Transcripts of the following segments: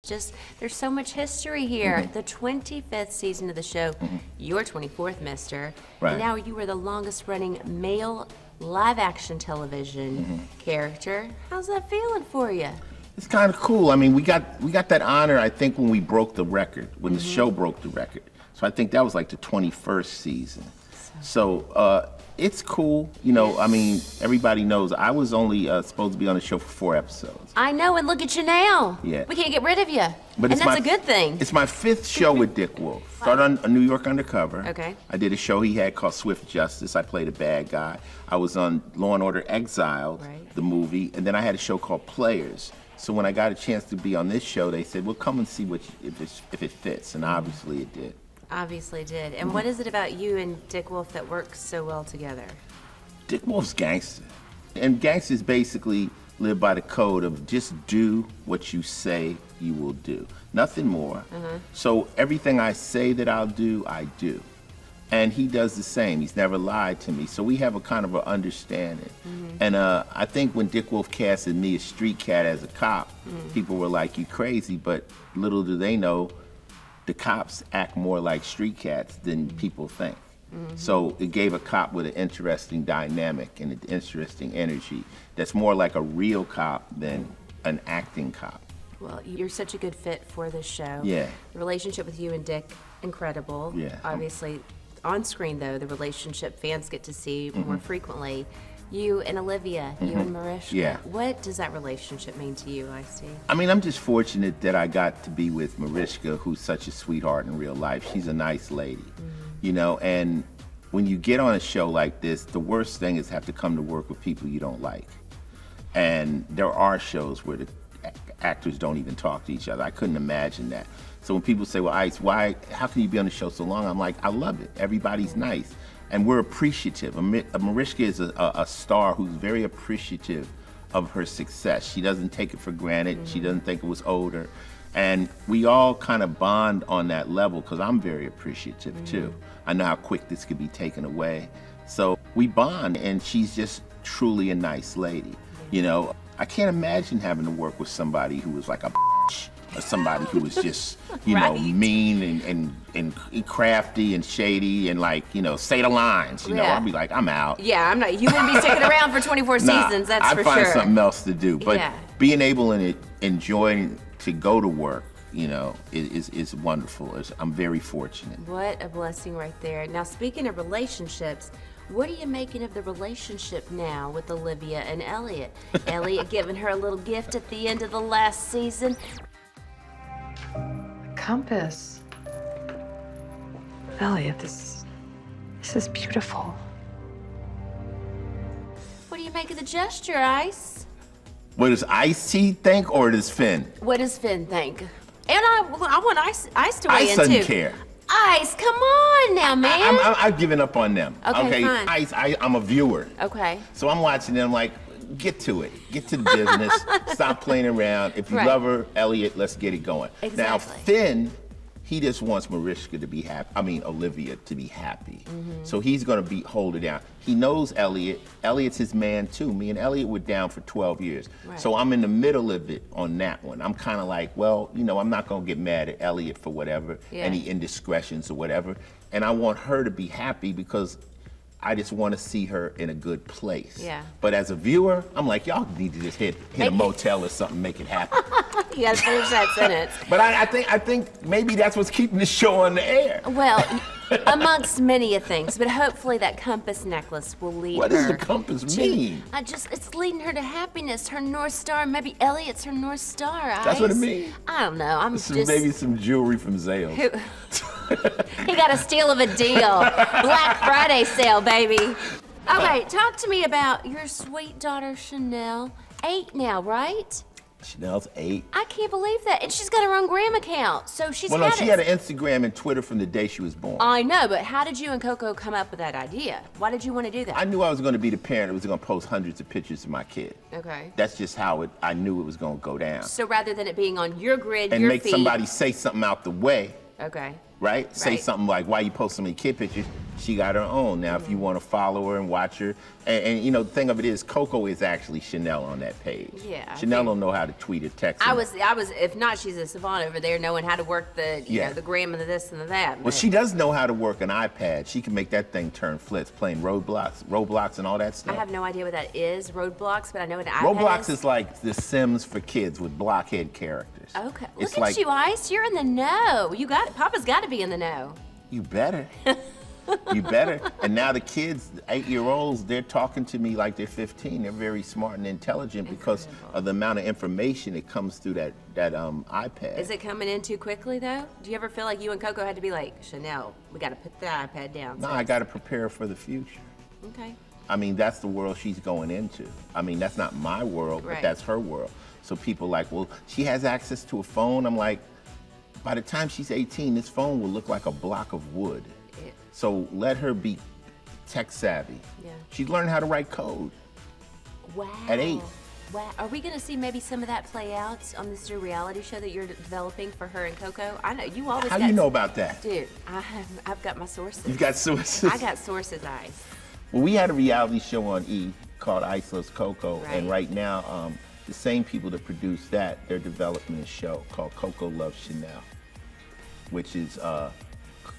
Just, there's so much history here. The 25th season of the show, your 24th, mister. Right. And now you are the longest running male live action television character. How's that feeling for you? It's kind of cool. I mean, we got that honor, I think, when we broke the record, when the show broke the record. So I think that was like the 21st season. So it's cool. You know, I mean, everybody knows I was only supposed to be on the show for 4 episodes. I know, and look at you now. Yeah. We can't get rid of you. But and that's a good thing. It's my 5th show with Dick Wolf. Started on a New York Undercover. Okay. I did a show he had called Swift Justice. I played a bad guy. I was on Law and Order Exiled, the movie, and then I had a show called Players. So when I got a chance to be on this show, they said, well, come and see if it fits, and obviously it did. Obviously did. And what is it about you and Dick Wolf that works so well together? Dick Wolf's gangster. And gangsters basically live by the code of just do what you say you will do. Nothing more. So everything I say that I'll do, I do. And he does the same. He's never lied to me. So we have a kind of an understanding. And I think when Dick Wolf casted me, a street cat, as a cop, people were like, you crazy, but little do they know, the cops act more like street cats than people think. So it gave a cop with an interesting dynamic and an interesting energy that's more like a real cop than an acting cop. Well, you're such a good fit for this show. Yeah. The relationship with you and Dick, incredible. Yeah. Obviously, on screen, though, the relationship fans get to see more frequently. You and Olivia, you and Mariska. Yeah. What does that relationship mean to you, I.C.? I mean, I'm just fortunate that I got to be with Mariska, who's such a sweetheart in real life. She's a nice lady, you know, and when you get on a show like this, the worst thing is have to come to work with people you don't like. And there are shows where the actors don't even talk to each other. I couldn't imagine that. So when people say, well, Ice, how can you be on the show so long? I'm like, I love it. Everybody's nice. And we're appreciative. Mariska is a star who's very appreciative of her success. She doesn't take it for granted. She doesn't think it was owed her. And we all kind of bond on that level because I'm very appreciative too. I know how quick this could be taken away. So we bond, and she's just truly a nice lady. You know, I can't imagine having to work with somebody who was like a bitch, or somebody who was just, you know, mean and crafty and shady and, like, you know, say the lines, you know. I'd be like, I'm out. Yeah, I'm not. You wouldn't be sticking around for 24 seasons, that's for sure. I'd find something else to do. But being able and enjoying to go to work, you know, is wonderful. I'm very fortunate. What a blessing right there. Now, speaking of relationships, what are you making of the relationship now with Olivia and Elliot? Elliot giving her a little gift at the end of the last season. A compass. Elliot, this is beautiful. What do you make of the gesture, Ice? What does Ice-T think, or does Finn? What does Finn think? And I want Ice to weigh in, too. Ice doesn't care. Ice, come on now, man. I've given up on them. Okay, fine. Ice, I'm a viewer. Okay. So I'm watching them like, get to it. Get to the business. Stop playing around. If you love her, Elliot, let's get it going. Exactly. Now, Finn, he just wants Mariska to be happy. I mean, Olivia to be happy. So he's going to hold her down. He knows Elliot. Elliot's his man, too. Me and Elliot were down for 12 years. So I'm in the middle of it on that one. I'm kind of like, well, you know, I'm not going to get mad at Elliot for whatever, any indiscretions or whatever. And I want her to be happy because I just want to see her in a good place. But as a viewer, I'm like, y'all need to just hit a motel or something, make it happen. You gotta finish that sentence. But I think maybe that's what's keeping the show on the air. Well, amongst many things, but hopefully that compass necklace will lead her. What does the compass mean? It's leading her to happiness, her North Star. Maybe Elliot's her North Star, Ice. That's what it means? I don't know. Maybe some jewelry from Zales. He got a steal of a deal. Black Friday sale, baby. Okay, talk to me about your sweet daughter, Chanel. 8 now, right? Chanel's 8. I can't believe that. And she's got her own gram account. So she's Well, no, she had an Instagram and Twitter from the day she was born. I know, but how did you and Coco come up with that idea? Why did you want to do that? I knew I was going to be the parent that was going to post hundreds of pictures of my kid. Okay. That's just how I knew it was going to go down. So rather than it being on your grid, and your make feed, somebody say something out the way. Okay. Right? Say something like, why you post so many kid pictures? She got her own. Now, if you want to follow her and watch her, and you know, the thing of it is, Coco is actually Chanel on that page. Yeah. Chanel don't know how to tweet or text. I was. If not, she's a savant over there, knowing how to work the, you know, the gram and the this and the that. Well, she does know how to work an iPad. She can make that thing turn flips, playing Roblox and all that stuff. I have no idea what that is, Roblox, but I know what an iPad Roblox is like The Sims for kids with blockhead characters. Okay. It's Look at like, you, Ice. You're in the know. You got it. Papa's got to be in the know. You better. You better. And now the kids, 8-year-olds, they're talking to me like they're 15. They're very smart and intelligent because of the amount of information that comes through that iPad. Is it coming in too quickly, though? Do you ever feel like you and Coco had to be like, Chanel, we got to put the iPad down? No, I got to prepare for the future. Okay. I mean, that's the world she's going into. I mean, that's not my world, but that's her world. So people like, well, she has access to a phone. I'm like, by the time she's 18, this phone will look like a block of wood. Yeah. So let her be tech savvy. Yeah. She's learning how to write code. Wow. At 8. Wow. Are we going to see maybe some of that play out on this new reality show that you're developing for her and Coco? I know you always. How do you know about that? Dude, I've got my sources. You've got sources. I got sources, Ice. Well, we had a reality show on E called Ice Loves Coco, Right. and right now, the same people that produced that, they're developing a show called Coco Loves Chanel, which is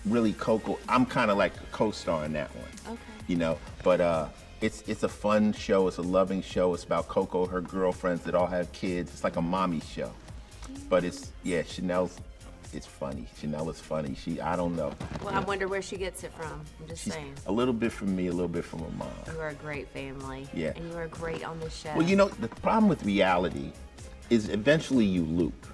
really Coco. I'm kind of like a co-star in that one. Okay. You know, but it's a fun show. It's a loving show. It's about Coco, her girlfriends that all have kids. It's like a mommy show. But Chanel's. It's funny. Chanel is funny. I don't know. Well, I wonder where she gets it from. I'm just saying. A little bit from me, a little bit from her mom. You are a great family. Yeah. And you are great on the show. Well, you know, the problem with reality is eventually you loop.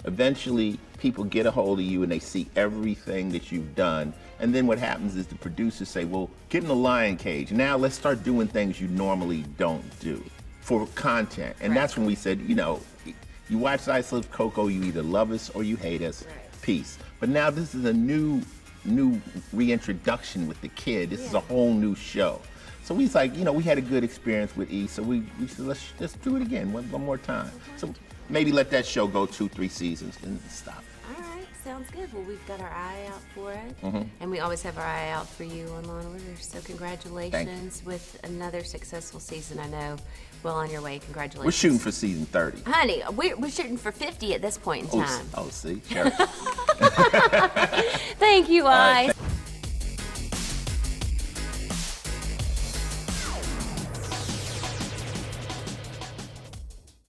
Eventually, people get a hold of you and they see everything that you've done. And then what happens is the producers say, well, get in the lion cage. Now let's start doing things you normally don't do for content. And that's when we said, you know, you watch Ice Loves Coco, you either love us or you hate us. Right. Peace. But now this is a new reintroduction with the kid. This is a whole new show. So we was like, you know, we had a good experience with E, so we said, let's do it again one more time. So maybe let that show go 2-3 seasons and stop. All right, sounds good. Well, we've got our eye out for it, and we always have our eye out for you on Law & Order. So congratulations with another successful season. I know, well on your way. Congratulations. We're shooting for season 30. Honey, we're shooting for 50 at this point in time. Oh, see, sure. Thank you, Ice.